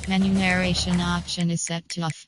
Menu narration option is set to off.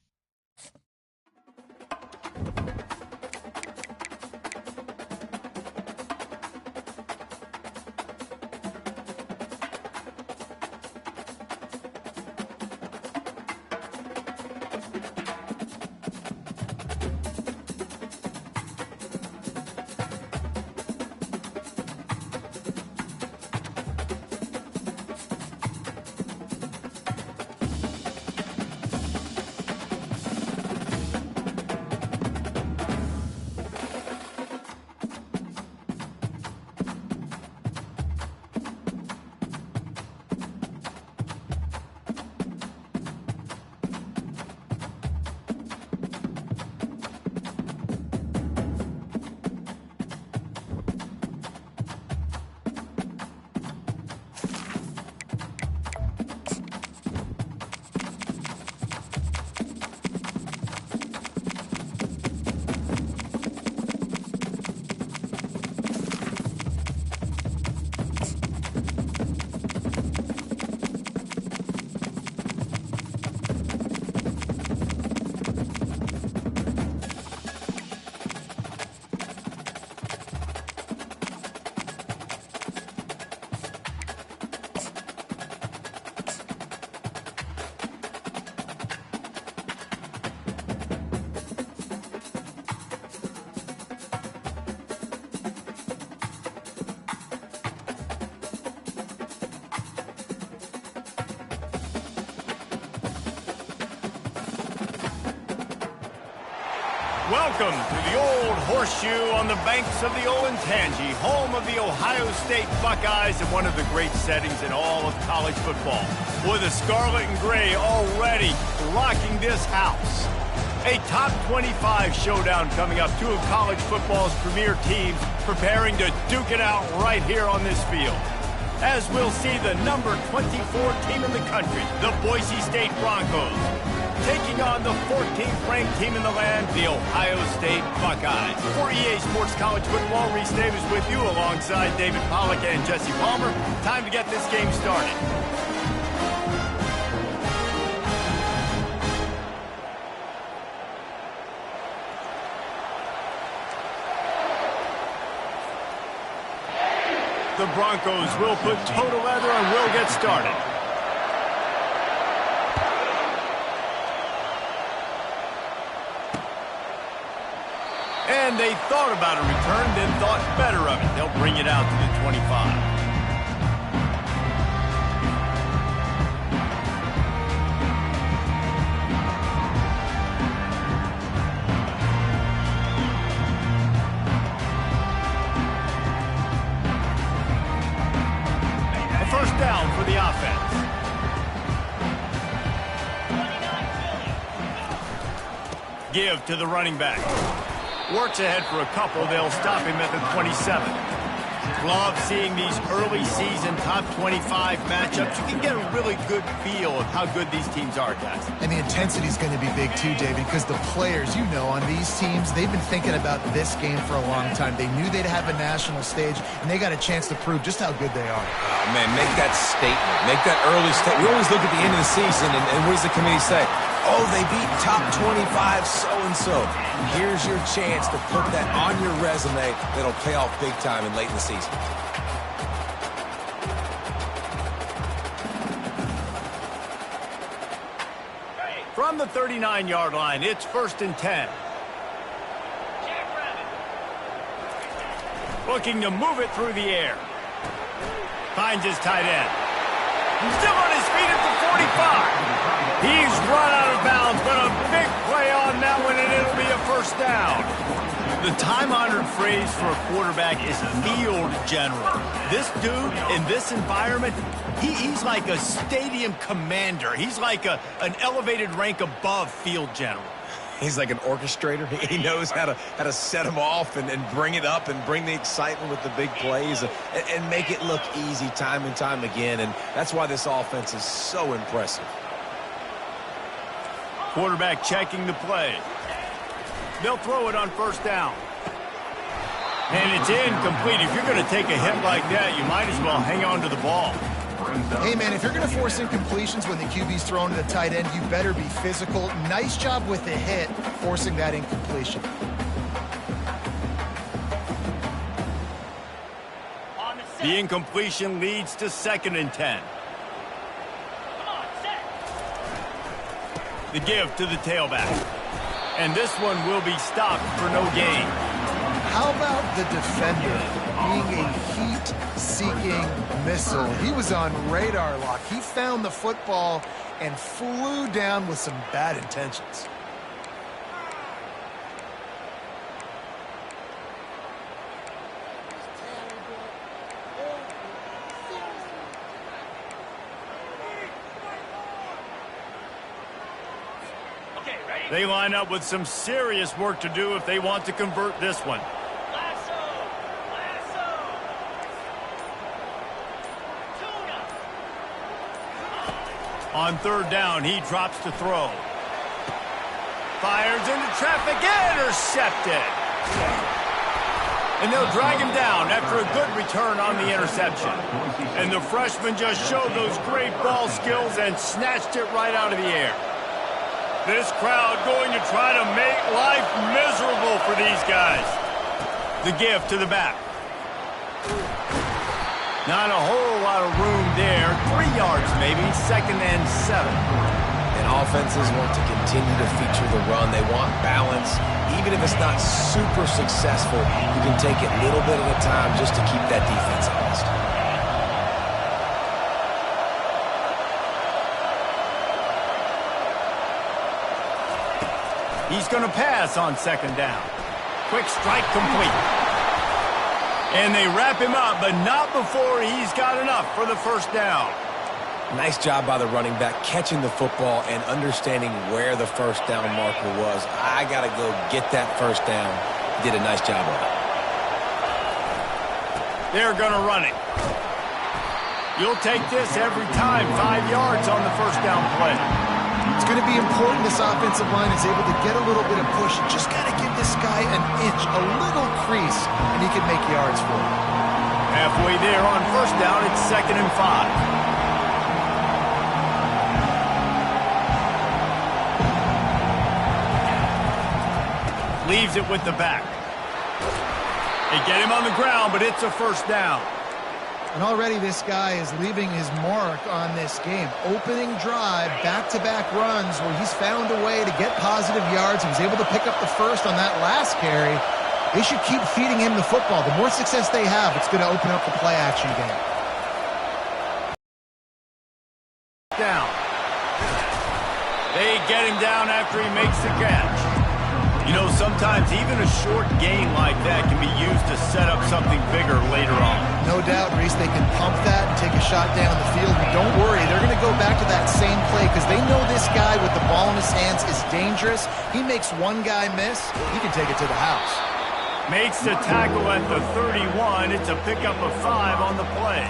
Welcome to the Old Horseshoe on the banks of the Olentangy, home of the Ohio State Buckeyes and one of the great settings in all of college football. With the scarlet and gray already rocking this house. A top 25 showdown coming up. Two of college football's premier teams preparing to duke it out right here on this field. As we'll see the number 24 team in the country, the Boise State Broncos, taking on the 14th ranked team in the land, the Ohio State Buckeyes. For EA Sports College Football, Reese Davis with you alongside David Pollack and Jesse Palmer. Time to get this game started. The Broncos will put total leather and will get started. And they thought about a return, then thought better of it. They'll bring it out to the 25. A first down for the offense. Give to the running back. Works ahead for a couple. They'll stop him at the 27. Love seeing these early season top 25 matchups. You can get a really good feel of how good these teams are, guys. And the intensity is going to be big too, David, because the players, you know, on these teams, they've been thinking about this game for a long time. They knew they'd have a national stage, and they got a chance to prove just how good they are. Oh, man, make that statement. Make that early statement. We always look at the end of the season, and what does the committee say? Oh, they beat top 25 so-and-so. Here's your chance to put that on your resume that'll pay off big time and late in the season. From the 39-yard line, it's 1st and 10. Looking to move it through the air. Finds his tight end. Still on his feet at the 45. He's run out of bounds, but a big play on that one, and it'll be a first down. The time-honored phrase for a quarterback is field general. This dude, in this environment, he's like a stadium commander. He's like an elevated rank above field general. He's like an orchestrator. He knows how to set them off and bring it up and bring the excitement with the big plays and make it look easy time and time again. And that's why this offense is so impressive. Quarterback checking the play. They'll throw it on first down. And it's incomplete. If you're going to take a hit like that, you might as well hang on to the ball. Hey, man, if you're going to force incompletions when the QB's throwing to the tight end, you better be physical. Nice job with the hit, forcing that incompletion. The incompletion leads to 2nd and 10. The give to the tailback. And this one will be stopped for no gain. How about the defender being a heat-seeking missile? He was on radar lock. He found the football and flew down with some bad intentions. They line up with some serious work to do if they want to convert this one. On 3rd down, he drops to throw. Fires into traffic, intercepted. And they'll drag him down after a good return on the interception. And the freshman just showed those great ball skills and snatched it right out of the air. This crowd going to try to make life miserable for these guys. The give to the back. Not a whole lot of room there. 3 yards maybe, 2nd and 7. And offenses want to continue to feature the run. They want balance. Even if it's not super successful, you can take it little bit at a time just to keep that defense honest. He's going to pass on 2nd down. Quick strike complete. And they wrap him up, but not before he's got enough for the 1st down. Nice job by the running back catching the football and understanding where the 1st down marker was. I got to go get that 1st down. He did a nice job of it. They're going to run it. You'll take this every time. 5 yards on the 1st down play. It's going to be important this offensive line is able to get a little bit of push. Just got to give this guy an inch, a little crease, and he can make yards for it. Halfway there on 1st down, it's 2nd and 5. Leaves it with the back. They get him on the ground, but it's a 1st down. And already this guy is leaving his mark on this game. Opening drive, back-to-back runs where he's found a way to get positive yards. He was able to pick up the 1st on that last carry. They should keep feeding him the football. The more success they have, it's going to open up the play-action game. Down. They get him down after he makes the catch. You know, sometimes even a short gain like that can be used to set up something bigger later on. No doubt, Reese, they can pump that and take a shot down the field. But don't worry, they're going to go back to that same play because they know this guy with the ball in his hands is dangerous. He makes one guy miss, he can take it to the house. Makes the tackle at the 31. It's a pickup of 5 on the play.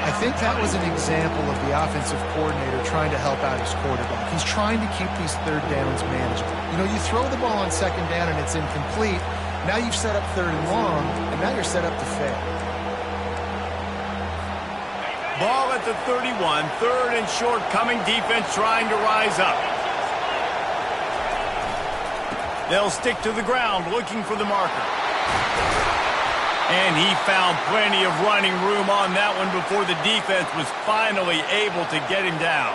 I think that was an example of the offensive coordinator trying to help out his quarterback. He's trying to keep these 3rd downs manageable. You know, you throw the ball on 2nd down and it's incomplete. Now you've set up 3rd and long, and now you're set up to fail. Ball at the 31. 3rd and short coming. Defense trying to rise up. They'll stick to the ground looking for the marker. And he found plenty of running room on that one before the defense was finally able to get him down.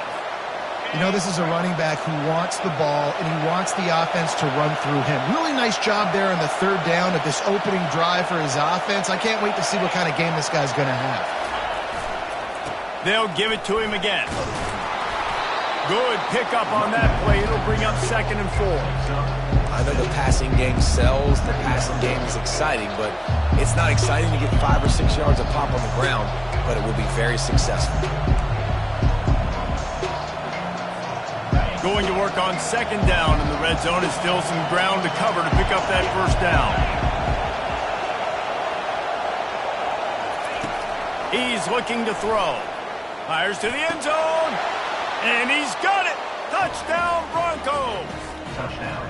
You know, this is a running back who wants the ball, and he wants the offense to run through him. Really nice job there on the 3rd down of this opening drive for his offense. I can't wait to see what kind of game this guy's going to have. They'll give it to him again. Good pickup on that play. It'll bring up 2nd and 4. I know the passing game sells, the passing game is exciting, but it's not exciting to get 5 or 6 yards a pop on the ground, but it will be very successful. Going to work on 2nd down in the red zone, and still some ground to cover to pick up that 1st down. He's looking to throw. Fires to the end zone, and he's got it. Touchdown, Broncos. Touchdown.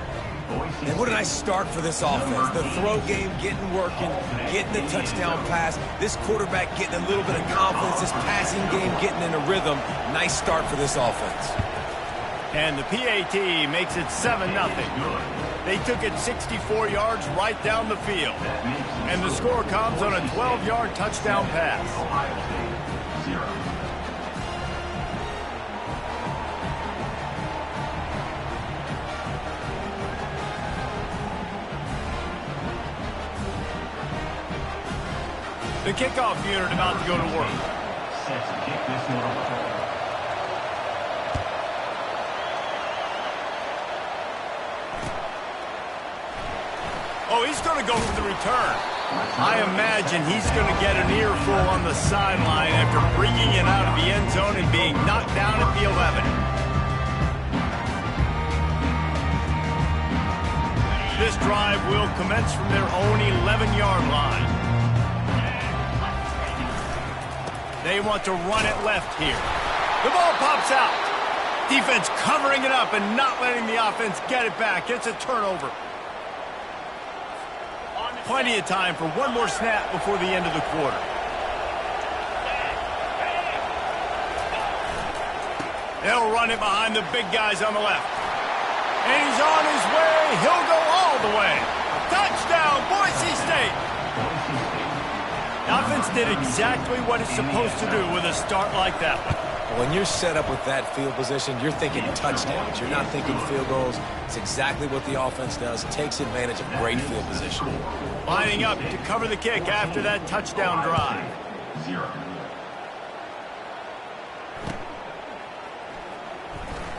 And what a nice start for this offense. The throw game getting working, getting the touchdown pass. This quarterback getting a little bit of confidence. This passing game getting in a rhythm. Nice start for this offense. And the PAT makes it 7-0. They took it 64 yards right down the field. And the score comes on a 12-yard touchdown pass. The kickoff unit about to go to work. Set to kick this one off. Oh, he's going to go for the return. I imagine he's going to get an earful on the sideline after bringing it out of the end zone and being knocked down at the 11. This drive will commence from their own 11-yard line. They want to run it left here. The ball pops out. Defense covering it up and not letting the offense get it back. It's a turnover. Plenty of time for one more snap before the end of the quarter. They'll run it behind the big guys on the left. And he's on his way. He'll go all the way. Touchdown, Boise State. The offense did exactly what it's supposed to do with a start like that one. When you're set up with that field position, you're thinking touchdowns. You're not thinking field goals. It's exactly what the offense does. It takes advantage of great field position. Lining up to cover the kick after that touchdown drive.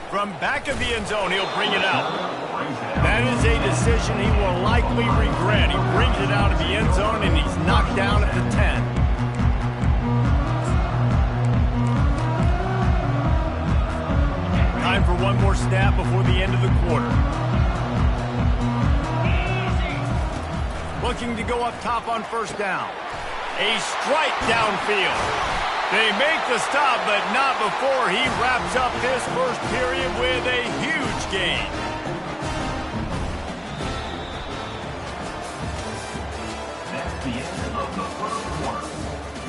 From back of the end zone, he'll bring it out. That is a decision he will likely regret. He brings it out of the end zone, and he's knocked down at the 10. Time for one more snap before the end of the quarter. Looking to go up top on first down. A strike downfield. They make the stop, but not before he wraps up this first period with a huge gain. That's the end of the first quarter.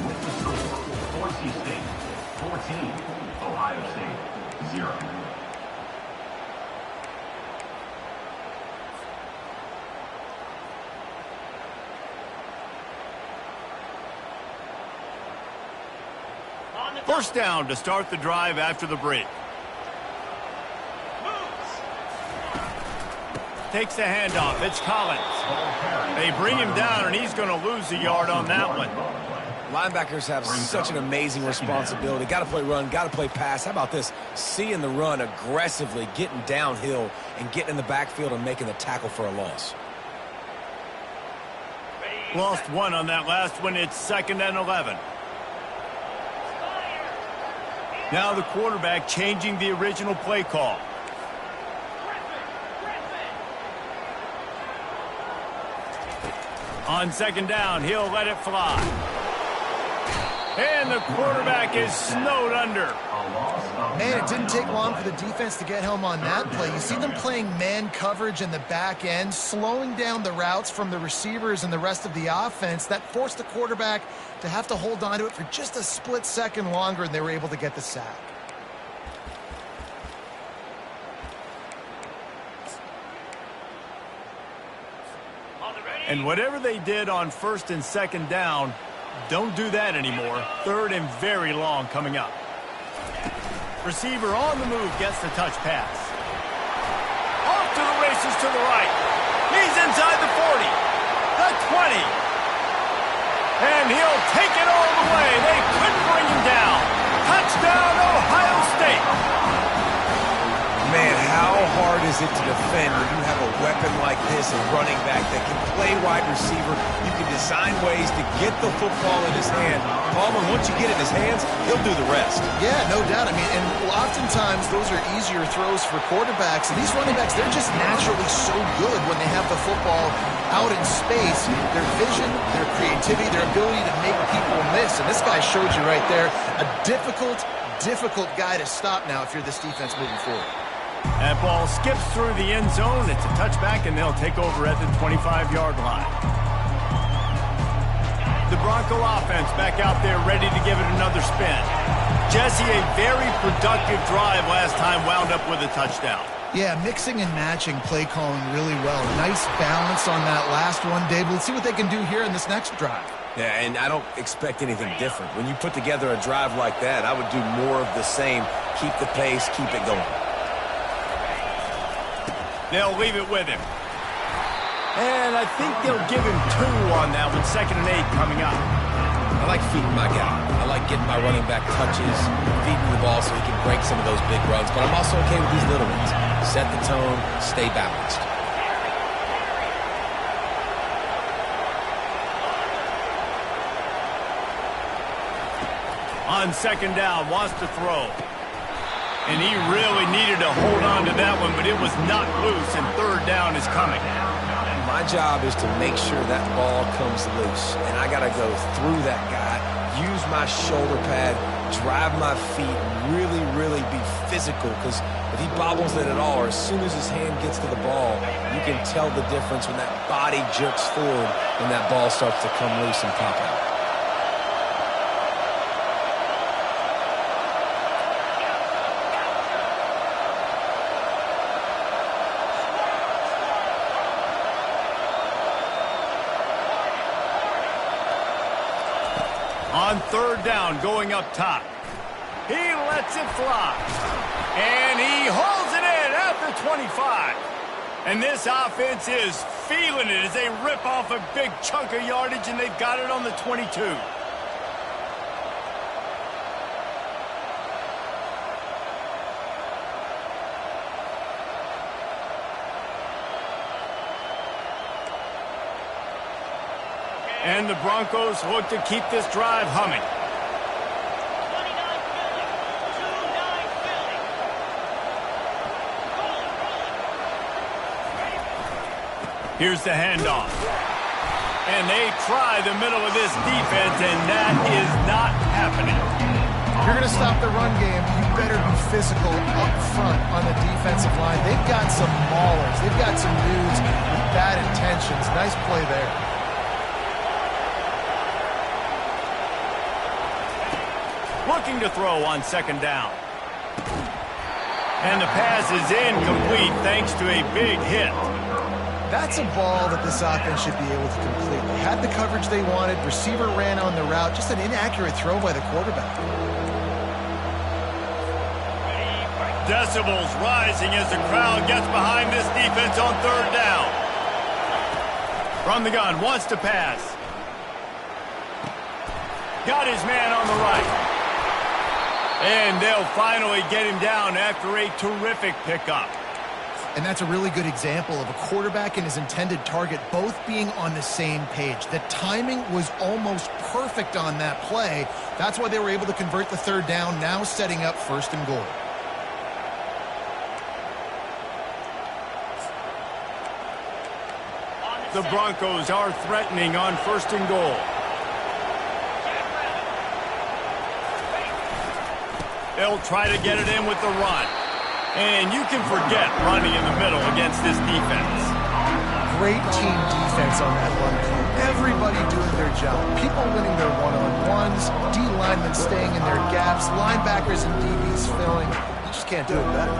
With the score, Boise State 14, Ohio State 0. First down to start the drive after the break. Takes the handoff. It's Collins. They bring him down, and he's going to lose a yard on that one. Linebackers have such an amazing responsibility. Got to play run, got to play pass. How about this? Seeing the run aggressively, getting downhill, and getting in the backfield and making the tackle for a loss. Lost one on that last one. It's 2nd and 11. Now the quarterback changing the original play call. On 2nd down, he'll let it fly. And the quarterback is snowed under. Man, it didn't take long for the defense to get home on that play. You see them playing man coverage in the back end, slowing down the routes from the receivers and the rest of the offense. That forced the quarterback to have to hold on to it for just a split second longer, and they were able to get the sack. And whatever they did on 1st and 2nd down, don't do that anymore. 3rd and very long coming up. Receiver on the move gets the touch pass. Off to the races to the right. He's inside the 40, the 20. And he'll take it all the way. They couldn't bring him down. Touchdown, Ohio State. Man, how hard is it to defend when you have a weapon like this, a running back that can play wide receiver? You can design ways to get the football in his hand. Palmer, once you get it in his hands, he'll do the rest. Yeah, no doubt. I mean, and oftentimes those are easier throws for quarterbacks. And these running backs, they're just naturally so good when they have the football out in space. Their vision, their creativity, their ability to make people miss. And this guy showed you right there, a difficult guy to stop now if you're this defense moving forward. That ball skips through the end zone. It's a touchback, and they'll take over at the 25-yard line. The Bronco offense back out there ready to give it another spin. Jesse, a very productive drive last time, wound up with a touchdown. Yeah, mixing and matching play calling really well. Nice balance on that last one, Dave. Let's see what they can do here in this next drive. Yeah, and I don't expect anything different. When you put together a drive like that, I would do more of the same. Keep the pace, keep it going. They'll leave it with him. And I think they'll give him 2 on that one. 2nd and 8 coming up. I like feeding my guy. I like getting my running back touches, feeding the ball so he can break some of those big runs. But I'm also okay with these little ones. Set the tone, stay balanced. On 2nd down, wants to throw. And he really needed to hold on to that one, but it was not loose, and 3rd down is coming. My job is to make sure that ball comes loose, and I got to go through that guy, use my shoulder pad, drive my feet, really be physical, because if he bobbles it at all, or as soon as his hand gets to the ball, you can tell the difference when that body jerks forward and that ball starts to come loose and pop out. On 3rd down, going up top. He lets it fly. And he holds it in at the 25. And this offense is feeling it as they rip off a big chunk of yardage, and they've got it on the 22. And the Broncos look to keep this drive humming. Here's the handoff. And they try the middle of this defense, and that is not happening. If you're going to stop the run game, you better be physical up front on the defensive line. They've got some maulers. They've got some dudes with bad intentions. Nice play there. Looking to throw on 2nd down. And the pass is incomplete thanks to a big hit. That's a ball that this offense should be able to complete. They had the coverage they wanted. Receiver ran on the route. Just an inaccurate throw by the quarterback. Decibels rising as the crowd gets behind this defense on 3rd down. From the gun, wants to pass. Got his man on the right. And they'll finally get him down after a terrific pickup. And that's a really good example of a quarterback and his intended target both being on the same page. The timing was almost perfect on that play. That's why they were able to convert the 3rd down, now setting up 1st and goal. The Broncos are threatening on 1st and goal. They'll try to get it in with the run. And you can forget running in the middle against this defense. Great team defense on that run play. Everybody doing their job. People winning their one-on-ones, D linemen staying in their gaps, linebackers and DBs filling. You just can't do it better.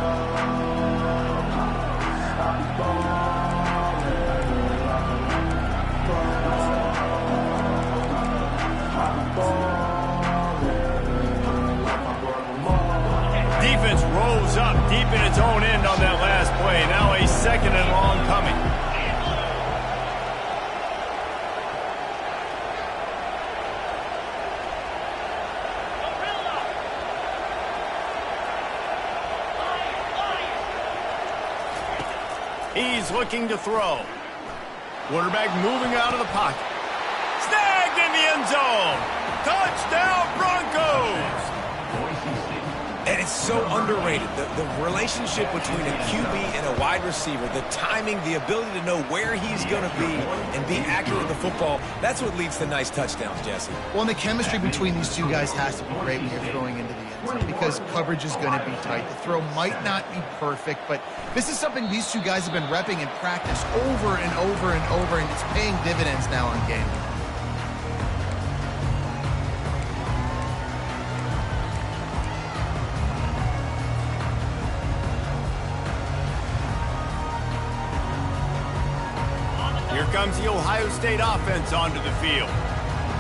Defense rose up deep in its own end on that last play. Now a 2nd and long coming. He's looking to throw. Quarterback moving out of the pocket. Snagged in the end zone. Touchdown Broncos! And it's so underrated, the relationship between a QB and a wide receiver, the timing, the ability to know where he's going to be and be accurate with the football, that's what leads to nice touchdowns, Jesse. Well, and the chemistry between these two guys has to be great when you're throwing into the end zone. because coverage is going to be tight. The throw might not be perfect, but this is something these two guys have been repping in practice over and over and over, and it's paying dividends now in game. Here comes the Ohio State offense onto the field.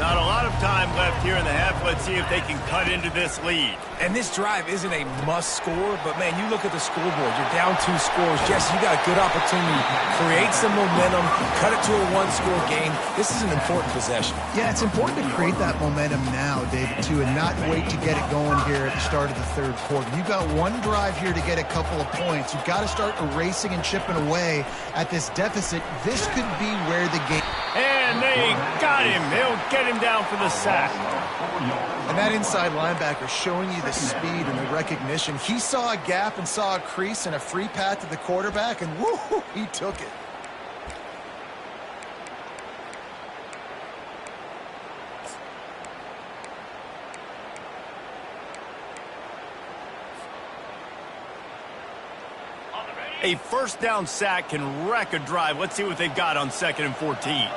Not a lot of time left here in the half. Let's see if they can cut into this lead. And this drive isn't a must score, but, man, you look at the scoreboard. You're down 2 scores. Jesse, you got a good opportunity. Create some momentum. Cut it to a 1-score game. This is an important possession. Yeah, it's important to create that momentum now, David, too, and not wait to get it going here at the start of the third quarter. You've got one drive here to get a couple of points. You've got to start erasing and chipping away at this deficit. This could be where the game... And they got him. They'll get him down for the sack. And that inside linebacker showing you the speed and the recognition. He saw a gap and saw a crease and a free path to the quarterback, and woo, he took it. A first down sack can wreck a drive. Let's see what they've got on 2nd and 14.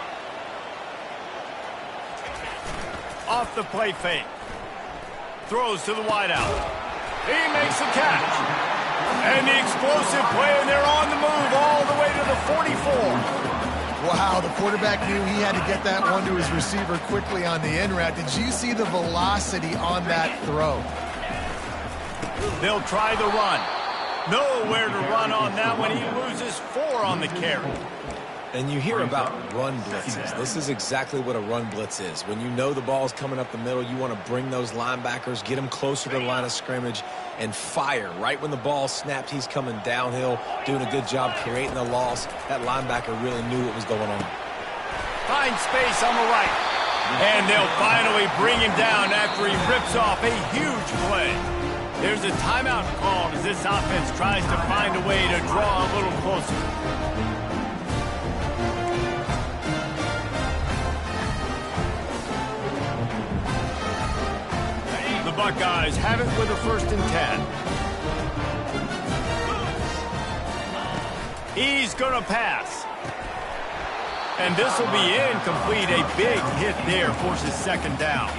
Off the play fake. Throws to the wideout. He makes the catch. And the explosive play, and they're on the move all the way to the 44. Wow, the quarterback knew he had to get that one to his receiver quickly on the in route. Did you see the velocity on that throw? They'll try the run. Nowhere to run on that one. He loses 4 on the carry. And you hear about run blitzes. This is exactly what a run blitz is. When you know the ball's coming up the middle, you want to bring those linebackers, get them closer to the line of scrimmage, and fire. Right when the ball snapped, he's coming downhill, doing a good job creating the loss. That linebacker really knew what was going on. Find space on the right. And they'll finally bring him down after he rips off a huge play. There's a timeout called as this offense tries to find a way to draw a little closer. The Buckeyes have it with a 1st and 10. He's going to pass. And this will be incomplete. A big hit there forces 2nd down.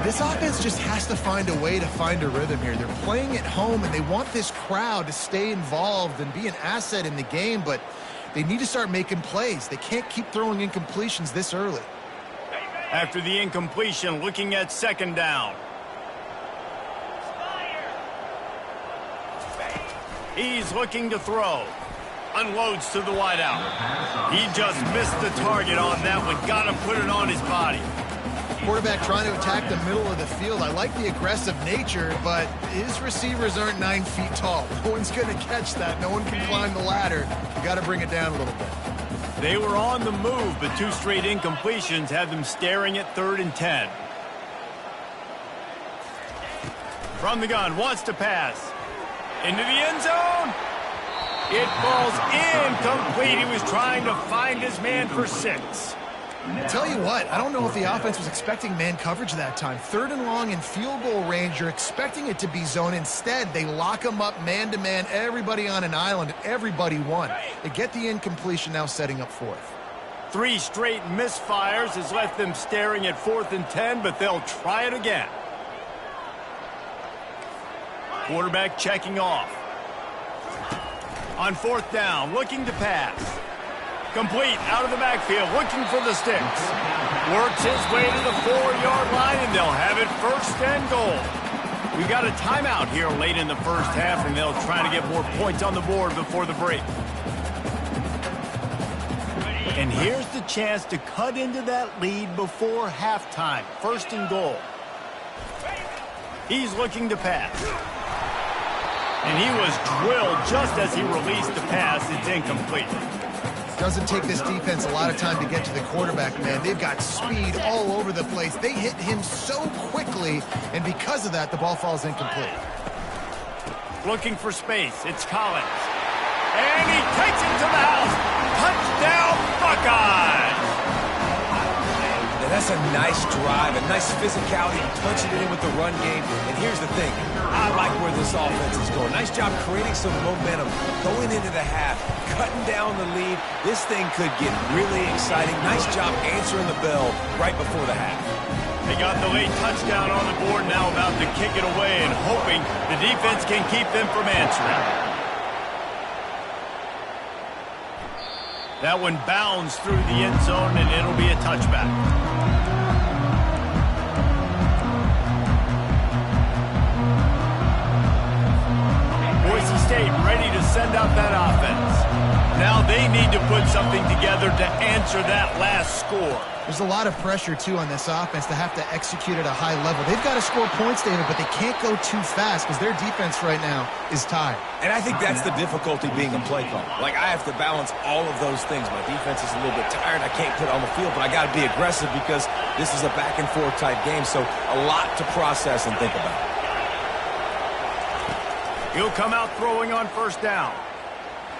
This offense just has to find a way to find a rhythm here. They're playing at home, and they want this crowd to stay involved and be an asset in the game, but they need to start making plays. They can't keep throwing incompletions this early. After the incompletion, looking at 2nd down. He's looking to throw. Unloads to the wideout. He just missed the target on that one. Got to put it on his body. Quarterback trying to attack the middle of the field. I like the aggressive nature, but his receivers aren't 9 feet tall. No one's going to catch that. No one can climb the ladder. You got to bring it down a little bit. They were on the move, but 2 straight incompletions have them staring at 3rd and 10. From the gun, wants to pass. Into the end zone. It falls incomplete. He was trying to find his man for 6. Tell you what, I don't know if the offense was expecting man coverage that time. 3rd and long in field goal range, you're expecting it to be zone. Instead, they lock them up man-to-man, everybody on an island, everybody won. They get the incompletion, now setting up 4th. 3 straight misfires has left them staring at 4th and 10, but they'll try it again. Quarterback checking off. On 4th down, looking to pass. Complete, out of the backfield, looking for the sticks. Works his way to the 4-yard line, and they'll have it 1st and goal. We've got a timeout here late in the first half, and they'll try to get more points on the board before the break. And here's the chance to cut into that lead before halftime. 1st and goal. He's looking to pass. And he was drilled just as he released the pass. It's incomplete. Doesn't take this defense a lot of time to get to the quarterback, man. They've got speed all over the place. They hit him so quickly, and because of that, the ball falls incomplete. Looking for space. It's Collins. And he takes it to the house. Touchdown, Buckeyes! And that's a nice drive, a nice physicality, punching it in with the run game. And here's the thing, I like where this offense is going. Nice job creating some momentum, going into the half, cutting down the lead. This thing could get really exciting. Nice job answering the bell right before the half. They got the late touchdown on the board, now about to kick it away and hoping the defense can keep them from answering. That one bounds through the end zone, and it'll be a touchback. Boise State ready to send out that offense. Now they need to put something together to answer that last score. There's a lot of pressure, too, on this offense to have to execute at a high level. They've got to score points, David, but they can't go too fast because their defense right now is tired. And I think that's the difficulty being a play caller. Like, I have to balance all of those things. My defense is a little bit tired. I can't put it on the field, but I got to be aggressive because this is a back-and-forth type game, so a lot to process and think about. He'll come out throwing on first down.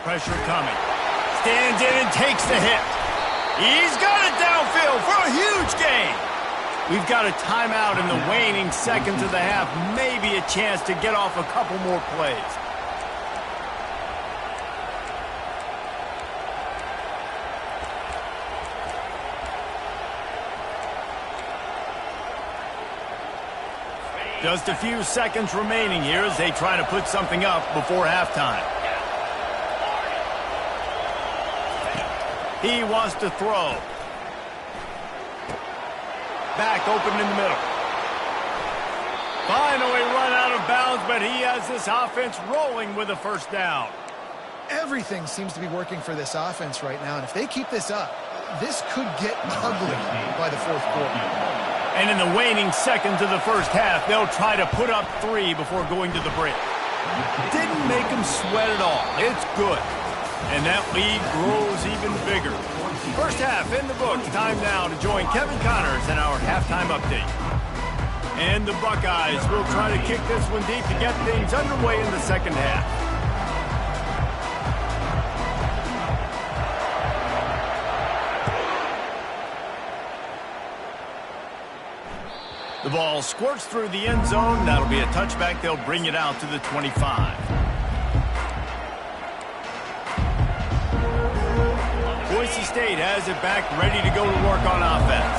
Pressure coming. Stands in and takes the hit. He's got it downfield for a huge gain. We've got a timeout in the waning seconds of the half. Maybe a chance to get off a couple more plays. Just a few seconds remaining here as they try to put something up before halftime. He wants to throw. Back open in the middle. Finally run out of bounds, but he has this offense rolling with a first down. Everything seems to be working for this offense right now, and if they keep this up, this could get ugly by the fourth quarter. And in the waning seconds of the first half, they'll try to put up 3 before going to the break. Didn't make them sweat at all. It's good. And that lead grows even bigger. First half in the books. Time now to join Kevin Connors in our halftime update. And the Buckeyes will try to kick this one deep to get things underway in the second half. The ball squirts through the end zone. That'll be a touchback. They'll bring it out to the 25. Boise State has it back, ready to go to work on offense.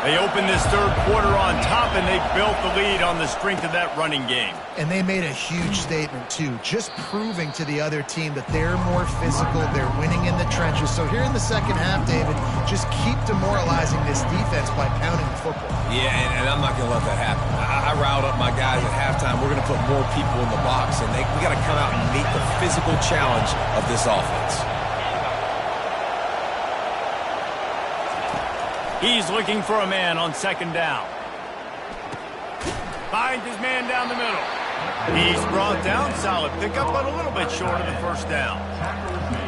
They open this third quarter on top, and they built the lead on the strength of that running game. And they made a huge statement, too, just proving to the other team that they're more physical, they're winning in the trenches. So here in the second half, David, just keep demoralizing this defense by pounding the football. Yeah, and I'm not going to let that happen. I riled up my guys at halftime. We're going to put more people in the box, and we got to come out and meet the physical challenge of this offense. He's looking for a man on second down. Finds his man down the middle. He's brought down. Solid pickup, but a little bit short of the first down.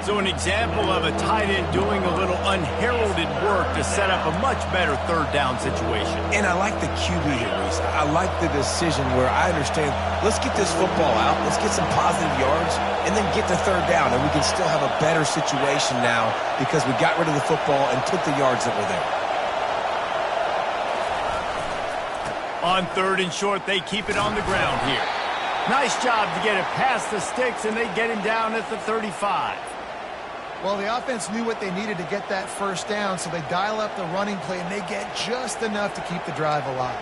So an example of a tight end doing a little unheralded work to set up a much better third down situation. And I like the QB here, Reese. I like the decision where I understand, let's get this football out, let's get some positive yards, and then get the third down, and we can still have a better situation now because we got rid of the football and took the yards that were there. On third and short, they keep it on the ground here. Nice job to get it past the sticks, and they get him down at the 35. Well, the offense knew what they needed to get that first down, so they dial up the running play, and they get just enough to keep the drive alive.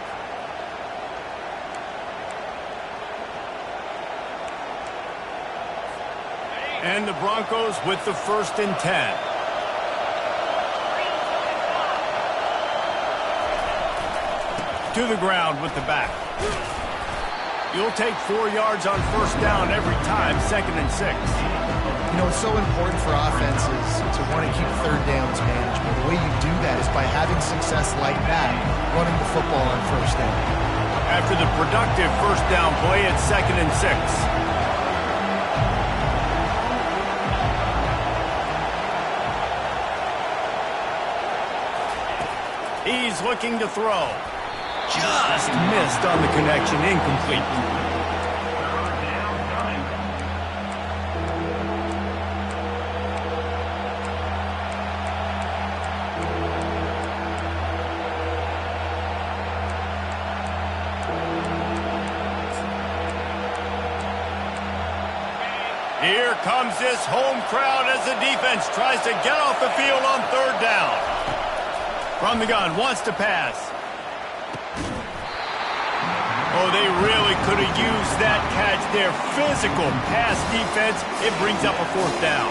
And the Broncos with the 1st and 10. To the ground with the back. You'll take 4 yards on first down every time, 2nd and 6. You know, it's so important for offenses to want to keep third downs manageable. The way you do that is by having success like that, running the football on first down. After the productive first down play, it's 2nd and 6. He's looking to throw. Just missed on the connection, incomplete. Here comes this home crowd as the defense tries to get off the field on third down. From the gun, wants to pass. Oh, they really could have used that catch there. Physical pass defense. It brings up a fourth down.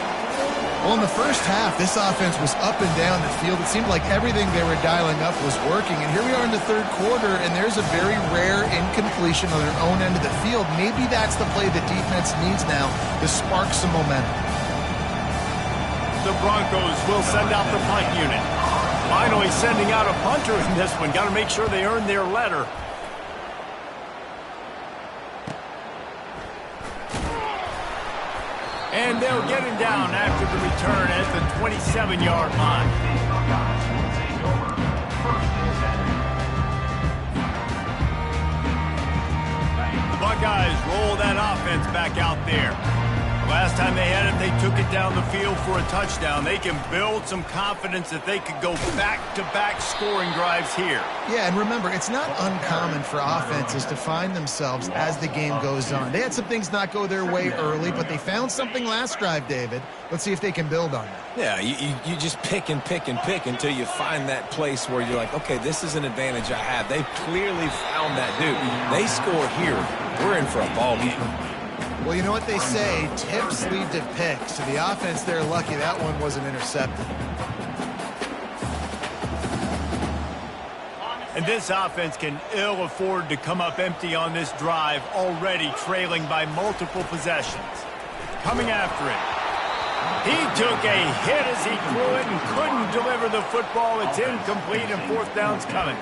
Well, in the first half, this offense was up and down the field. It seemed like everything they were dialing up was working. And here we are in the third quarter, and there's a very rare incompletion on their own end of the field. Maybe that's the play the defense needs now to spark some momentum. The Broncos will send out the punt unit. Finally sending out a punter in this one. Got to make sure they earn their letter. And they'll get him down after the return at the 27-yard line. The Buckeyes roll that offense back out there. Last time they had it, they took it down the field for a touchdown. They can build some confidence that they could go back-to-back scoring drives here. Yeah, and remember, it's not uncommon for offenses to find themselves as the game goes on. They had some things not go their way early, but they found something last drive, David. Let's see if they can build on that. Yeah, you just pick and pick and pick until you find that place where you're like, okay, this is an advantage I have. They've clearly found that, dude. They score here, we're in for a ball game. Well, you know what they say, tips lead to picks. So the offense, they're lucky that one wasn't intercepted. And this offense can ill afford to come up empty on this drive, already trailing by multiple possessions. Coming after it. He took a hit as he threw it and couldn't deliver the football. It's incomplete and fourth down's coming.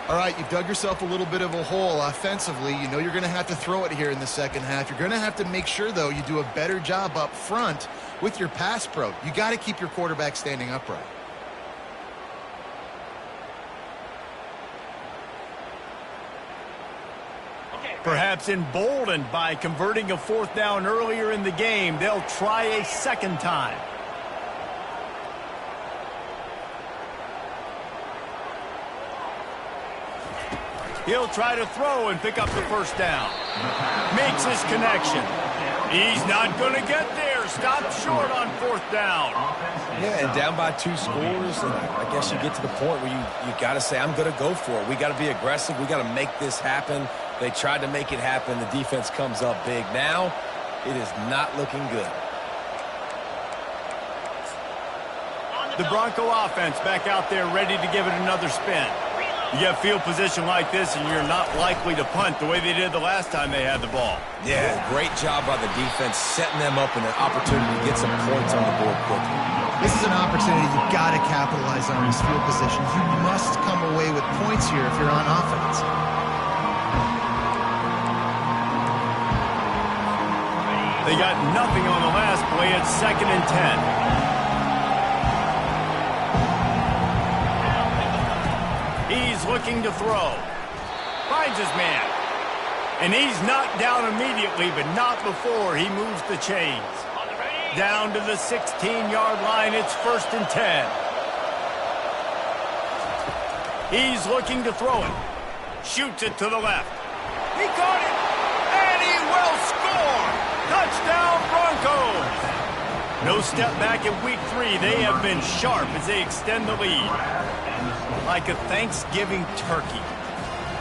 All right, you've dug yourself a little bit of a hole offensively. You know you're going to have to throw it here in the second half. You're going to have to make sure, though, you do a better job up front with your pass pro. You got to keep your quarterback standing upright. Perhaps emboldened by converting a fourth down earlier in the game, they'll try a second time. He'll try to throw and pick up the first down. Makes his connection. He's not going to get there. Stopped short on fourth down. Yeah, and down by 2 scores, and I guess you get to the point where you got to say, I'm going to go for it. We got to be aggressive. We got to make this happen. They tried to make it happen. The defense comes up big. Now, it is not looking good. The Bronco offense back out there ready to give it another spin. You get field position like this, and you're not likely to punt the way they did the last time they had the ball. Yeah, great job by the defense, setting them up in an opportunity to get some points on the board quickly. This is an opportunity you've got to capitalize on this field position. You must come away with points here if you're on offense. They got nothing on the last play. It's 2nd and 10. He's looking to throw. Finds his man. And he's knocked down immediately, but not before he moves the chains. Down to the 16-yard line, it's 1st and 10. He's looking to throw it. Shoots it to the left. He caught it, and he will score. Touchdown, Broncos. No step back in week 3. They have been sharp as they extend the lead. Like a Thanksgiving turkey.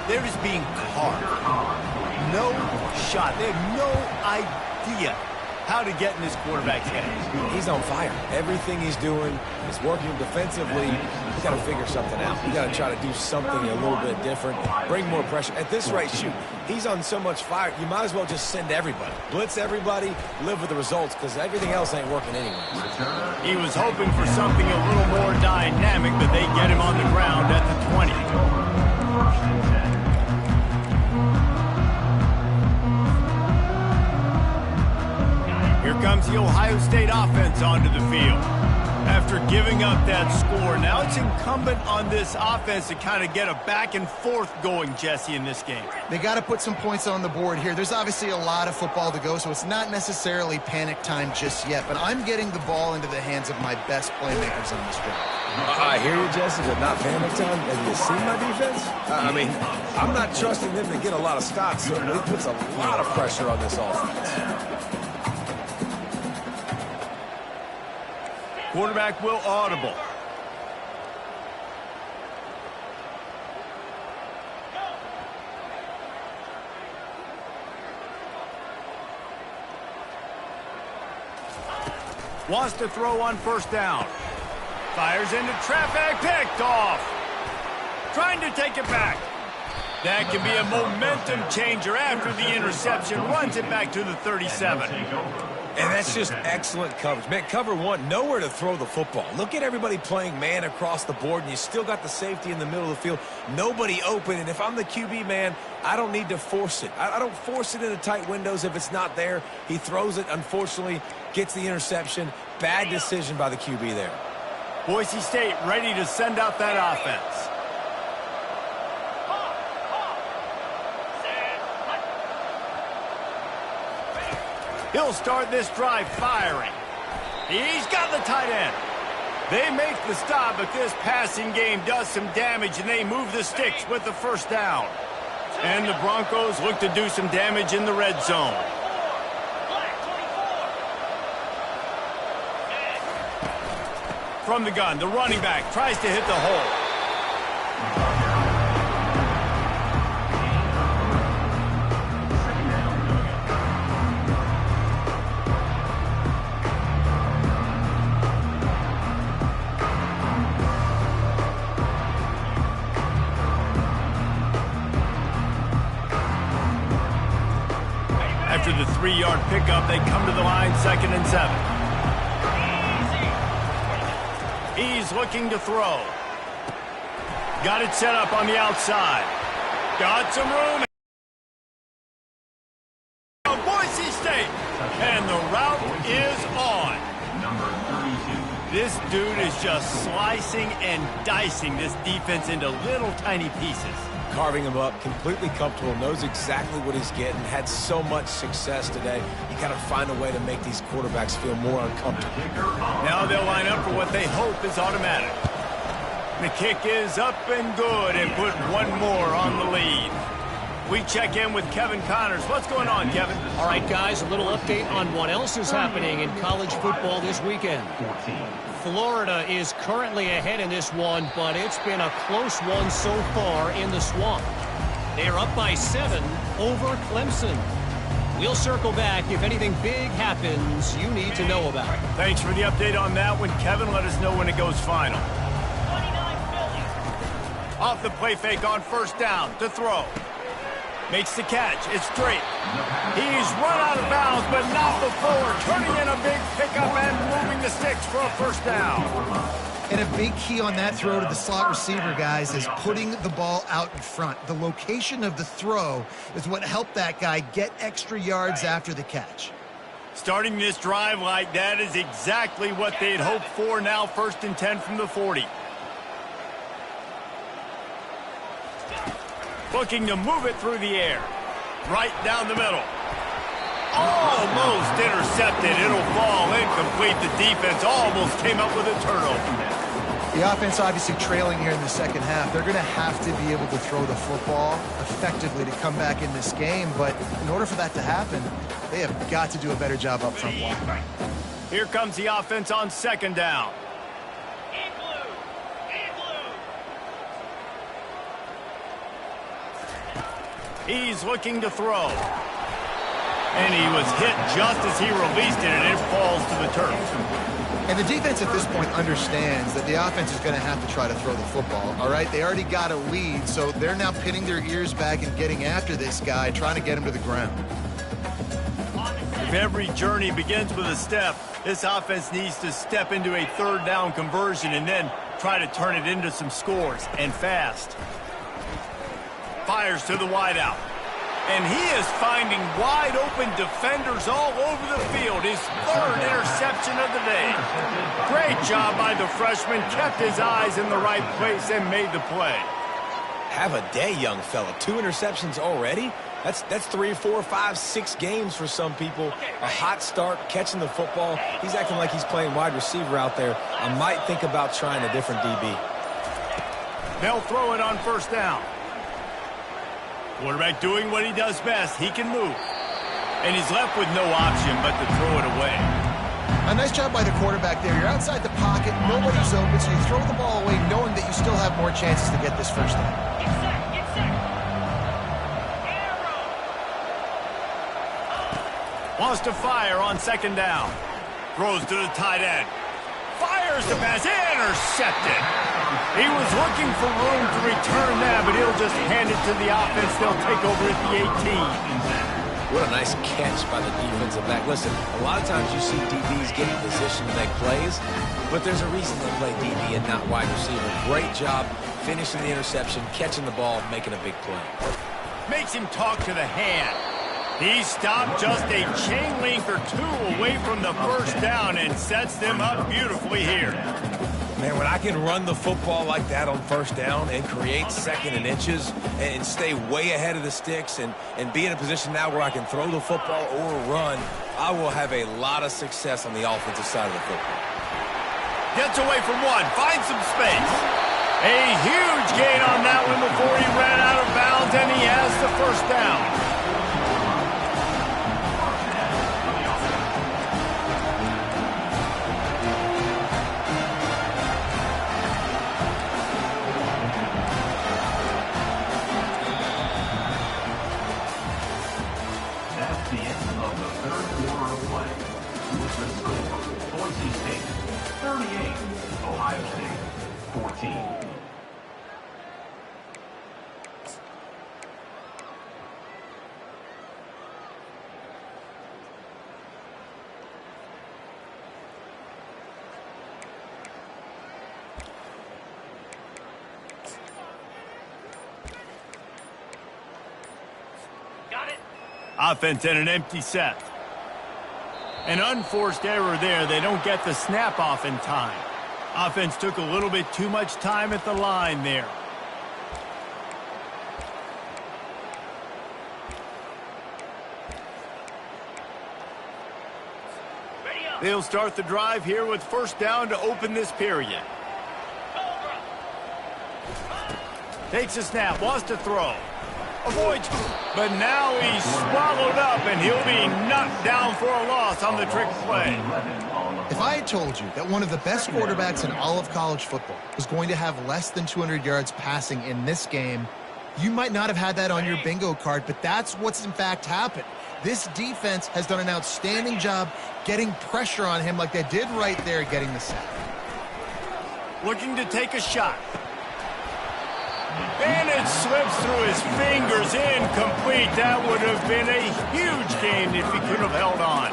They're just being carved. No shot. They have no idea how to get in this quarterback's head. He's on fire. Everything he's doing is working defensively. You got to figure something out. You got to try to do something a little bit different. Bring more pressure. At this rate, shoot, he's on so much fire, you might as well just send everybody. Blitz everybody, live with the results, because everything else ain't working anyways. He was hoping for something a little more dynamic, but they get him on the ground at the 20. Here comes the Ohio State offense onto the field. After giving up that score, now it's incumbent on this offense to kind of get a back and forth going, Jesse, in this game. They got to put some points on the board here. There's obviously a lot of football to go, so it's not necessarily panic time just yet, but I'm getting the ball into the hands of my best playmakers on this drive. I hear you, Jesse, but not panic time. Have you seen my defense? I mean, I'm not trusting them to get a lot of stops, so it puts a lot of pressure on this offense. quarterback will audible. Wants to throw on first down. Fires into traffic, picked off. Trying to take it back. That can be a momentum changer after the interception. Runs it back to the 37. And that's just excellent coverage. Man, cover one, nowhere to throw the football. Look at everybody playing man across the board, and you still got the safety in the middle of the field. Nobody open, and if I'm the QB, man, I don't need to force it. I don't force it into tight windows if it's not there. He throws it, unfortunately, gets the interception. Bad decision by the QB there. Boise State ready to send out that offense. He'll start this drive firing. He's got the tight end. They make the stop, but this passing game does some damage, and they move the sticks with the first down. And the Broncos look to do some damage in the red zone. From the gun, the running back tries to hit the hole. After the 3-yard pickup, they come to the line, 2nd and 7. He's looking to throw. Got it set up on the outside. Got some room. Boise State. And the route is on. Number 32. This dude is just slicing and dicing this defense into little tiny pieces. Carving him up, completely comfortable, knows exactly what he's getting, had so much success today. You got to find a way to make these quarterbacks feel more uncomfortable. Now they'll line up for what they hope is automatic. The kick is up and good, and put one more on the lead. We check in with Kevin Connors. What's going on, Kevin? All right, guys, a little update on what else is happening in college football this weekend. Florida is currently ahead in this one, but it's been a close one so far in the swamp. They are up by 7 over Clemson. We'll circle back if anything big happens you need to know about. Thanks for the update on that one, Kevin. Let us know when it goes final. Off the play fake on first down to throw. Makes the catch. It's straight. He's run out of bounds, but not before. Turning in a big pickup and moving the sticks for a first down. And a big key on that throw to the slot receiver, guys, is putting the ball out in front. The location of the throw is what helped that guy get extra yards after the catch. Starting this drive like that is exactly what they'd hoped for. Now 1st and 10 from the 40. Looking to move it through the air. Right down the middle. Almost intercepted. It'll fall incomplete. The defense almost came up with a turnover. The offense obviously trailing here in the second half. They're going to have to be able to throw the football effectively to come back in this game. But in order for that to happen, they have got to do a better job up front blocking. Here comes the offense on 2nd down. He's looking to throw. And he was hit just as he released it, and it falls to the turf. And the defense at this point understands that the offense is going to have to try to throw the football, all right? They already got a lead, so they're now pinning their ears back and getting after this guy, trying to get him to the ground. If every journey begins with a step, this offense needs to step into a 3rd down conversion and then try to turn it into some scores, and fast. Fires to the wideout. And he is finding wide-open defenders all over the field. His 3rd interception of the day. Great job by the freshman. Kept his eyes in the right place and made the play. Have a day, young fella. 2 interceptions already? That's 3, 4, 5, 6 games for some people. A hot start, catching the football. He's acting like he's playing wide receiver out there. I might think about trying a different DB. They'll throw it on first down. Quarterback doing what he does best. He can move. And he's left with no option but to throw it away. A nice job by the quarterback there. You're outside the pocket, nobody's open, so you throw the ball away knowing that you still have more chances to get this first down. Wants to fire on second down. Throws to the tight end. Fires the pass. Intercepted. He was looking for room to return that, but he'll just hand it to the offense. They'll take over at the 18. What a nice catch by the defensive back. Listen, a lot of times you see DBs get in position to make plays, but there's a reason they play DB and not wide receiver. Great job finishing the interception, catching the ball, making a big play. Makes him talk to the hand. He stopped just a chain link or two away from the first down and sets them up beautifully here. Man, when I can run the football like that on first down and create second and inches and stay way ahead of the sticks and be in a position now where I can throw the football or run, I will have a lot of success on the offensive side of the football. Gets away from one, finds some space. A huge gain on that one before he ran out of bounds, and he has the first down. That's the end of the third quarter of play. With the score, Boise State 38, Ohio State 14. Offense in an empty set. An unforced error there. They don't get the snap off in time. Offense took a little bit too much time at the line there. They'll start the drive here with first down to open this period. Takes a snap, wants to throw. Avoids, but now he's swallowed up, and he'll be knocked down for a loss on the trick play. If I had told you that one of the best quarterbacks in all of college football was going to have less than 200 yards passing in this game, you might not have had that on your bingo card, but that's what's in fact happened. This defense has done an outstanding job getting pressure on him like they did right there getting the sack. Looking to take a shot. And it slips through his fingers, incomplete. That would have been a huge gain if he could have held on.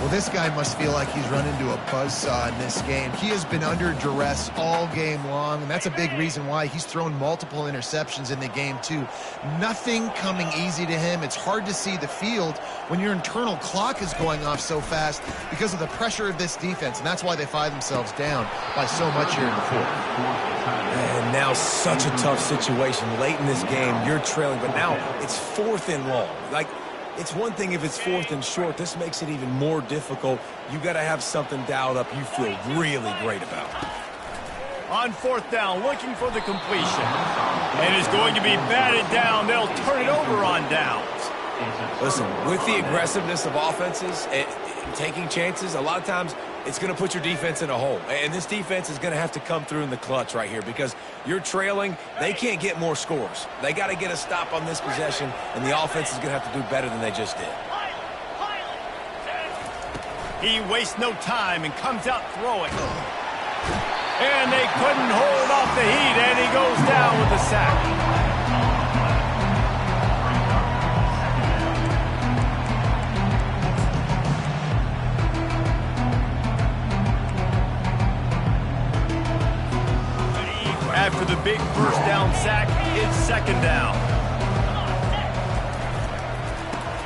Well, this guy must feel like he's run into a buzzsaw in this game. He has been under duress all game long, and that's a big reason why he's thrown multiple interceptions in the game, too. Nothing coming easy to him. It's hard to see the field when your internal clock is going off so fast because of the pressure of this defense, and that's why they find themselves down by so much here in the fourth. And now such a tough situation. Late in this game, you're trailing, but now it's 4th and long. Like, it's one thing if it's 4th and short. This makes it even more difficult. You got to have something dialed up you feel really great about. On 4th down, looking for the completion. And is going to be batted down. They'll turn it over on downs. Listen, with the aggressiveness of offenses and taking chances, a lot of times it's going to put your defense in a hole. And this defense is going to have to come through in the clutch right here because you're trailing. They can't get more scores. They got to get a stop on this possession, and the offense is going to have to do better than they just did. He wastes no time and comes out throwing. And they couldn't hold off the heat, and he goes down with a sack. After the big first down sack, it's second down.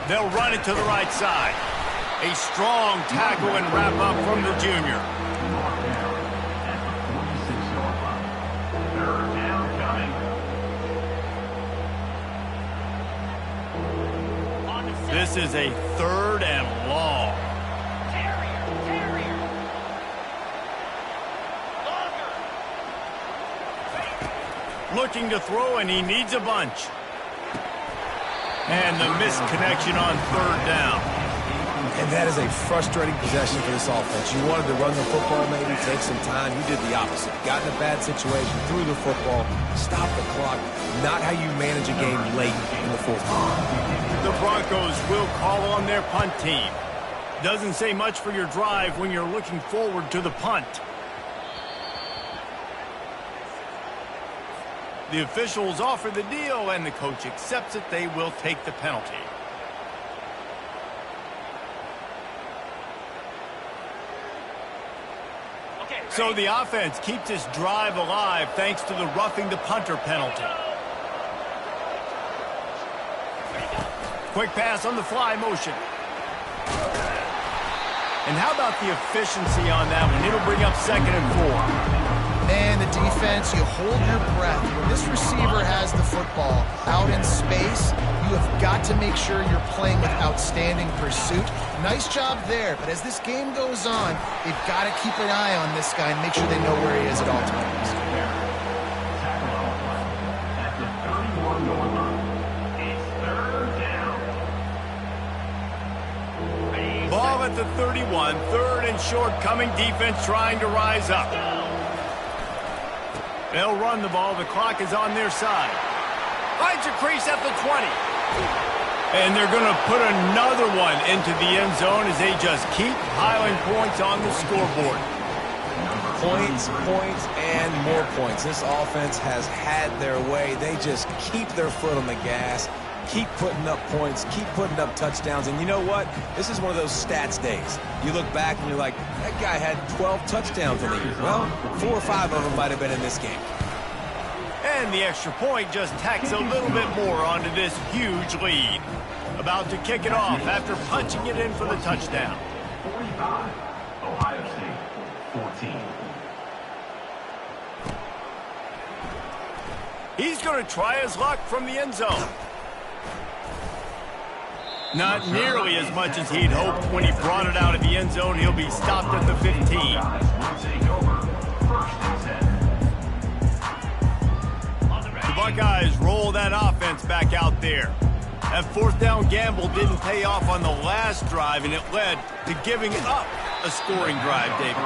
They'll run it to the right side. A strong tackle and wrap up from the junior. Third down coming. This is a 3rd and long. Looking to throw, and he needs a bunch. And the missed connection on 3rd down. And that is a frustrating possession for this offense. You wanted to run the football, maybe take some time. You did the opposite. Got in a bad situation, threw the football, stopped the clock. Not how you manage a game late in the fourth quarter. The Broncos will call on their punt team. Doesn't say much for your drive when you're looking forward to the punt. The officials offer the deal, and the coach accepts it. They will take the penalty. So the offense keeps this drive alive thanks to the roughing the punter penalty. Quick pass on the fly motion. And how about the efficiency on that one? It'll bring up 2nd and 4. Man, the defense, you hold your breath. When this receiver has the football out in space, you have got to make sure you're playing with outstanding pursuit. Nice job there, but as this game goes on, they've got to keep an eye on this guy and make sure they know where he is at all times. At the 31-yard line, it's 3rd down. Ball at the 31, 3rd and short, coming defense trying to rise up. They'll run the ball. The clock is on their side. Finds a crease at the 20. And they're going to put another one into the end zone as they just keep piling points on the scoreboard. Points, points, and more points. This offense has had their way. They just keep their foot on the gas, keep putting up points, keep putting up touchdowns. And you know what? This is one of those stats days. You look back and you're like, that guy had 12 touchdowns in the year. Well, 4 or 5 of them might have been in this game. And the extra point just tacks a little bit more onto this huge lead. About to kick it off after punching it in for the touchdown. 45, Ohio State, 14. He's going to try his luck from the end zone. Not nearly as much as he'd hoped when he brought it out of the end zone. He'll be stopped at the 15. The Buckeyes roll that offense back out there. That 4th down gamble didn't pay off on the last drive, and it led to giving up a scoring drive, David.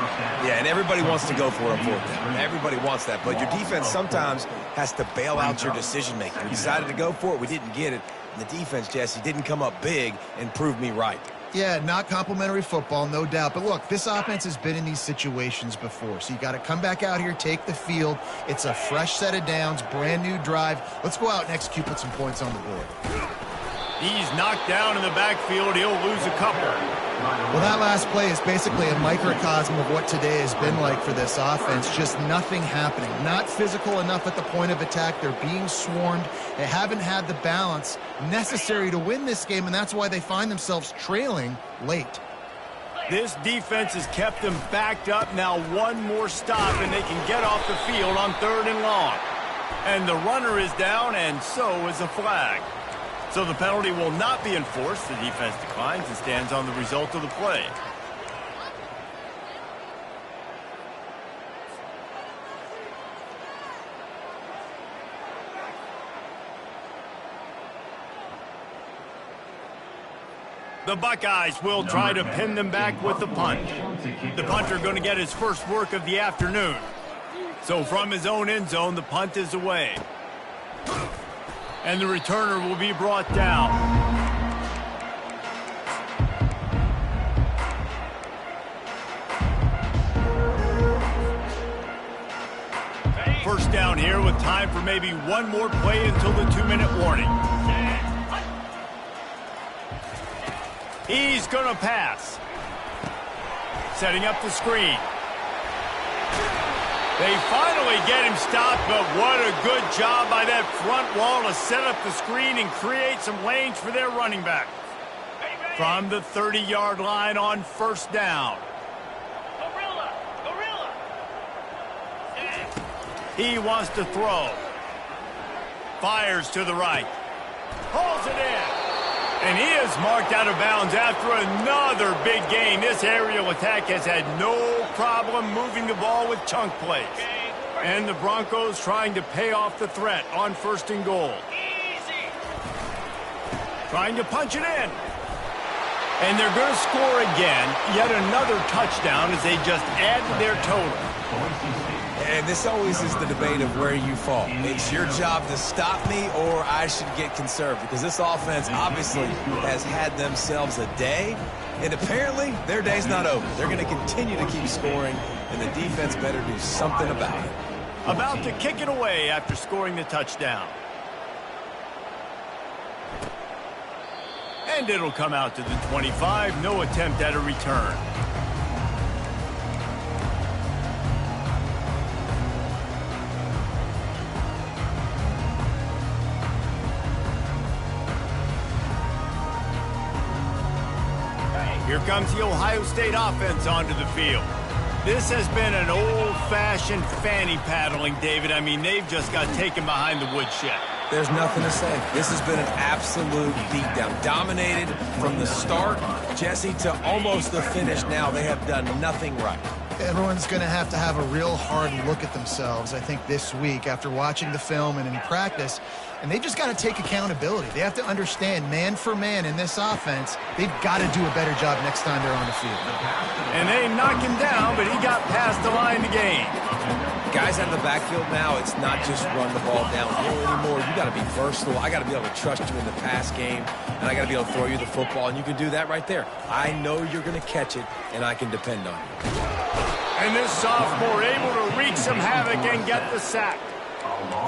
Yeah, and everybody wants to go for it on 4th down. Everybody wants that, but your defense sometimes has to bail out your decision-making. We decided to go for it. We didn't get it. And the defense, Jesse, didn't come up big and prove me right. Yeah, not complimentary football, no doubt. But look, this offense has been in these situations before. So you got to come back out here, take the field. It's a fresh set of downs, brand new drive. Let's go out and execute, put some points on the board. He's knocked down in the backfield. He'll lose a couple. Well, that last play is basically a microcosm of what today has been like for this offense. Just nothing happening. Not physical enough at the point of attack. They're being swarmed. They haven't had the balance necessary to win this game, and that's why they find themselves trailing late. This defense has kept them backed up. Now one more stop, and they can get off the field on 3rd and long. And the runner is down, and so is a flag. So the penalty will not be enforced. The defense declines and stands on the result of the play. The Buckeyes will try to pin them back with the punt. The punter going to get his first work of the afternoon. So from his own end zone, the punt is away. And the returner will be brought down. First down here with time for maybe one more play until the 2-minute warning. He's going to pass. Setting up the screen. They finally get him stopped, but what a good job by that front wall to set up the screen and create some lanes for their running back. From the 30-yard line on 1st down. He wants to throw. Fires to the right. Pulls it in. And he is marked out of bounds after another big gain. This aerial attack has had no problem moving the ball with chunk plays. And the Broncos trying to pay off the threat on 1st and goal. Trying to punch it in. And they're going to score again, yet another touchdown as they just add to their total. And this always is the debate of where you fall. It's your job to stop me, or I should get conserved, because this offense obviously has had themselves a day, and apparently their day's not over. They're going to continue to keep scoring, and the defense better do something about it. About to kick it away after scoring the touchdown. And it'll come out to the 25. No attempt at a return. Here comes the Ohio State offense onto the field. This has been an old-fashioned fanny paddling, David. I mean, they've just got taken behind the woodshed. There's nothing to say. This has been an absolute beatdown. Dominated from the start, Jesse, to almost the finish now. They have done nothing right. Everyone's going to have a real hard look at themselves, I think, this week after watching the film and in practice. And they just got to take accountability. They have to understand, man for man in this offense, they've got to do a better job next time they're on the field. And they knock him down, but he got past the line to gain. Guys out of the backfield now, it's not just run the ball downhill anymore. You got to be versatile. I got to be able to trust you in the pass game, and I got to be able to throw you the football, and you can do that right there. I know you're going to catch it, and I can depend on you. And this sophomore able to wreak some havoc and get the sack.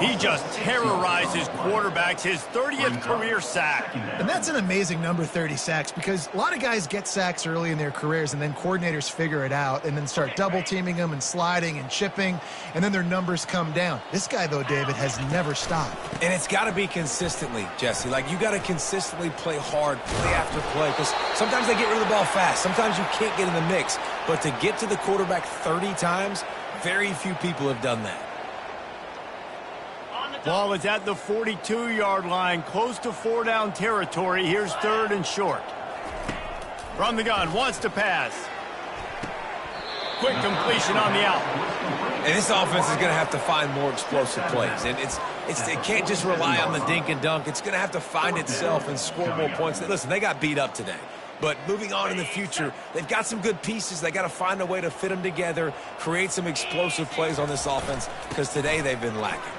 He just terrorizes quarterbacks, his 30th career sack. And that's an amazing number, 30 sacks, because a lot of guys get sacks early in their careers, and then coordinators figure it out and then start double-teaming them and sliding and chipping, and then their numbers come down. This guy, though, David, has never stopped. And it's got to be consistently, Jesse. Like, you got to consistently play hard, play after play, because sometimes they get rid of the ball fast. Sometimes you can't get in the mix. But to get to the quarterback 30 times, very few people have done that. Ball is at the 42-yard line, close to four-down territory. Here's third and short. From the gun, wants to pass. Quick completion on the out. And this offense is going to have to find more explosive plays. And it can't just rely on the dink and dunk. It's going to have to find itself and score more points. Listen, they got beat up today. But moving on in the future, they've got some good pieces. They got to find a way to fit them together, create some explosive plays on this offense, because today they've been lacking.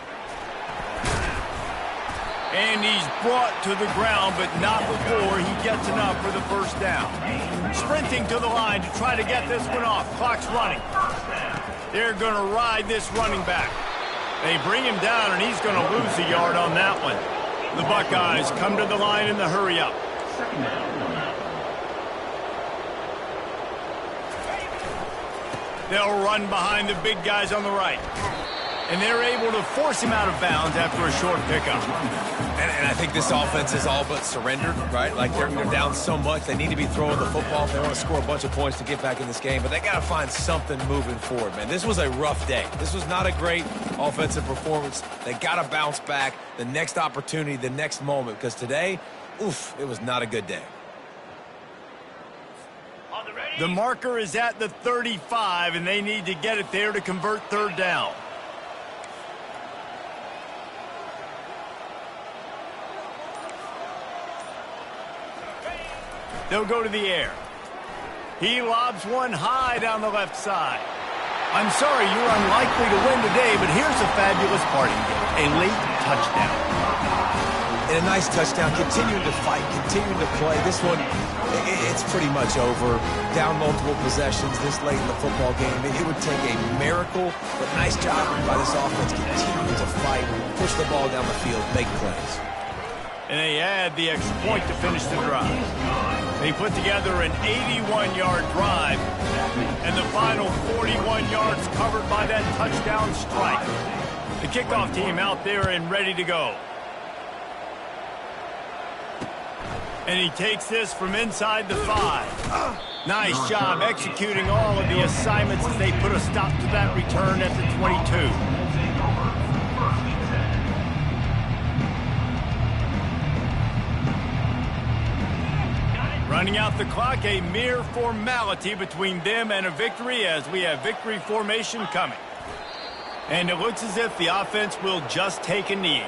And he's brought to the ground, but not before he gets enough for the first down. Sprinting to the line to try to get this one off. Clock's running. They're going to ride this running back. They bring him down, and he's going to lose a yard on that one. The Buckeyes come to the line in the hurry-up. They'll run behind the big guys on the right. And they're able to force him out of bounds after a short pickup. And I think this offense is all but surrendered, right? Like, they're down so much, they need to be throwing the football if they want to score a bunch of points to get back in this game. But they got to find something moving forward, man. This was a rough day. This was not a great offensive performance. They got to bounce back the next opportunity, the next moment, because today, oof, it was not a good day. The marker is at the 35, and they need to get it there to convert third down. They'll go to the air. He lobs one high down the left side. I'm sorry, you're unlikely to win today, but here's a fabulous parting gift, a late touchdown. And a nice touchdown, continuing to fight, continuing to play. This one, it's pretty much over. Down multiple possessions this late in the football game. It would take a miracle, but nice job by this offense, continuing to fight, push the ball down the field, make plays. And they add the extra point to finish the drive. They put together an 81-yard drive, and the final 41 yards covered by that touchdown strike. The kickoff team out there and ready to go. And he takes this from inside the 5. Nice job executing all of the assignments as they put a stop to that return at the 22. Running out the clock, a mere formality between them and a victory as we have victory formation coming. And it looks as if the offense will just take a knee.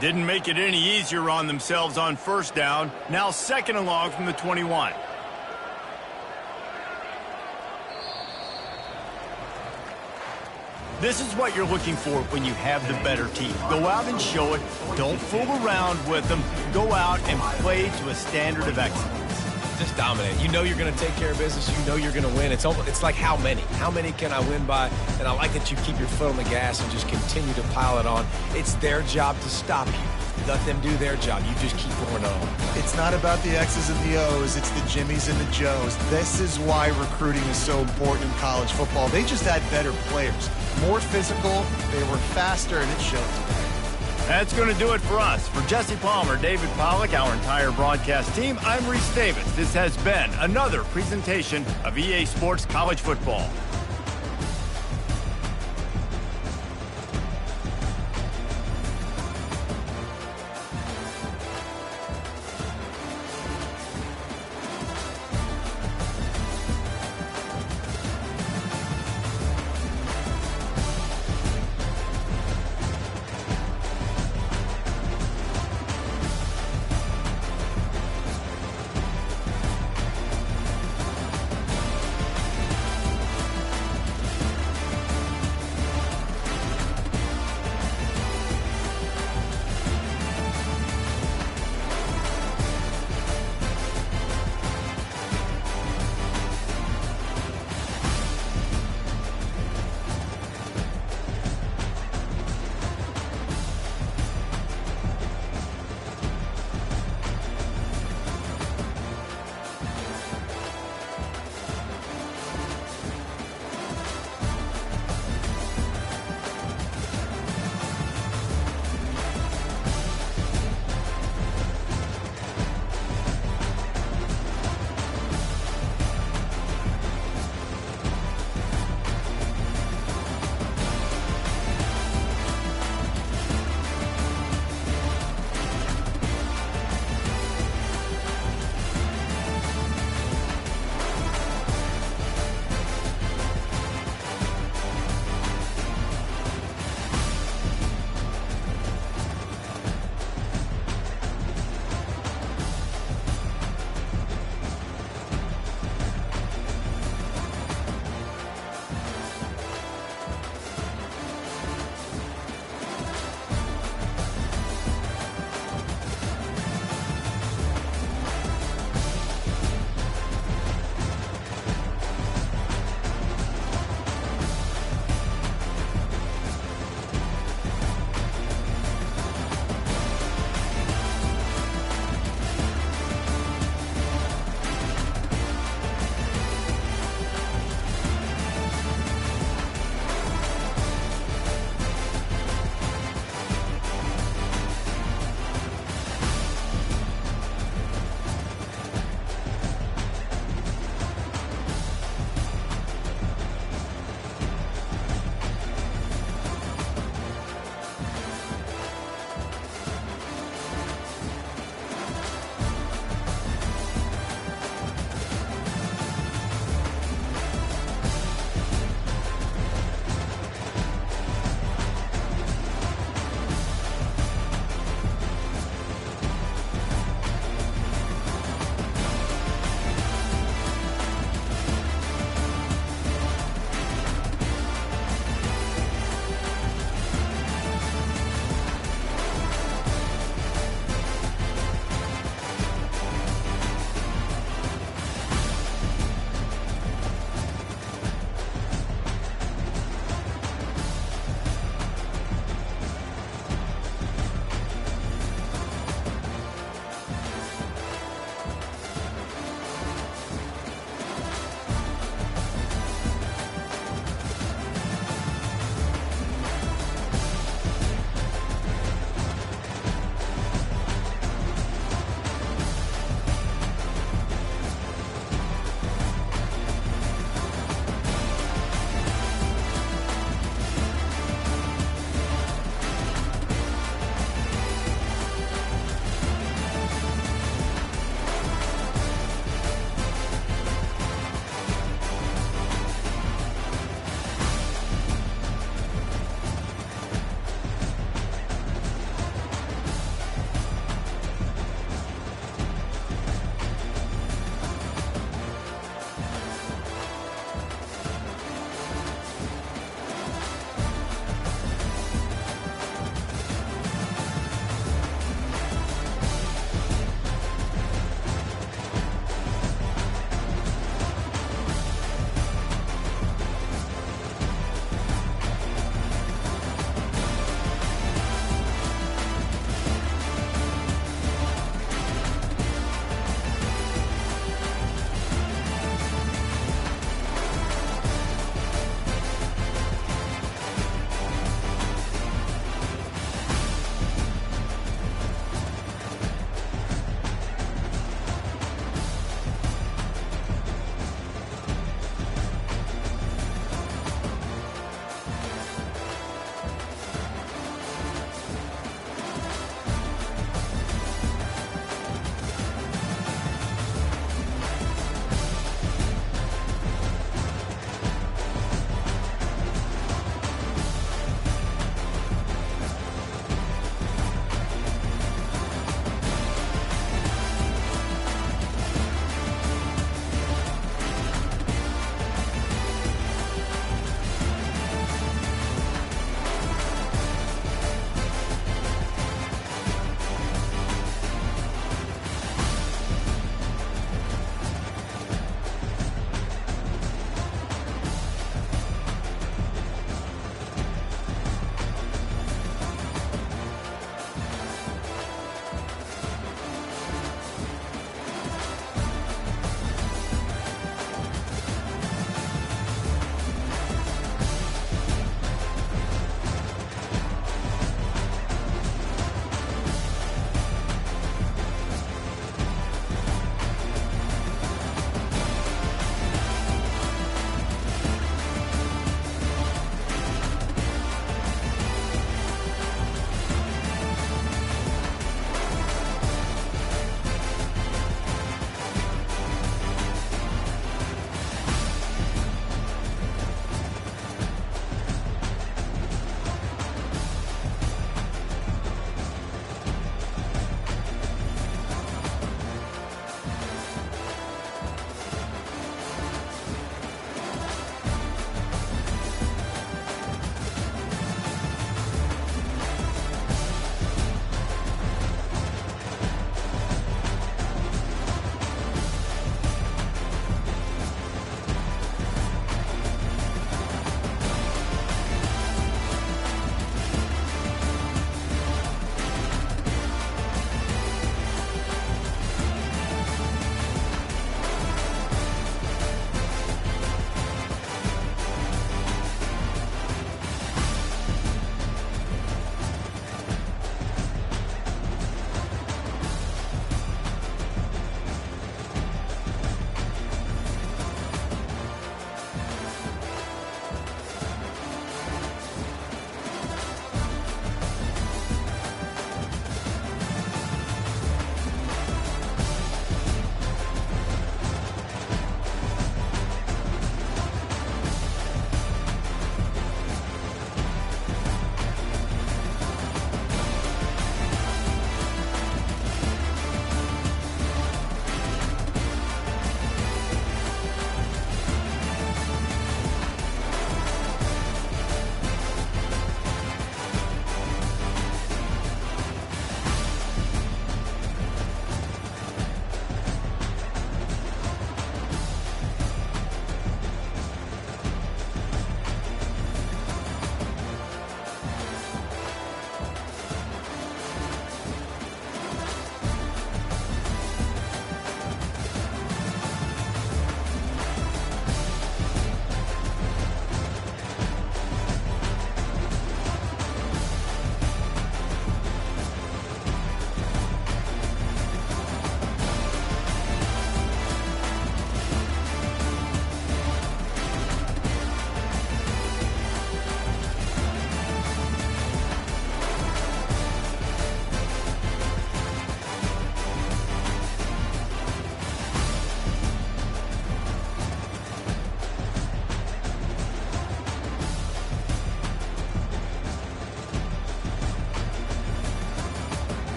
Didn't make it any easier on themselves on first down. Now 2nd and long from the 21. This is what you're looking for when you have the better team. Go out and show it. Don't fool around with them. Go out and play to a standard of excellence. Just dominate. You know you're going to take care of business. You know you're going to win. It's like how many? How many can I win by? And I like that you keep your foot on the gas and just continue to pile it on. It's their job to stop you. Let them do their job. You just keep going on. It's not about the X's and the O's. It's the Jimmies and the Joes. This is why recruiting is so important in college football. They just had better players. More physical. They were faster, and it showed. That's going to do it for us. For Jesse Palmer, David Pollack, our entire broadcast team, I'm Reese Davis. This has been another presentation of EA Sports College Football.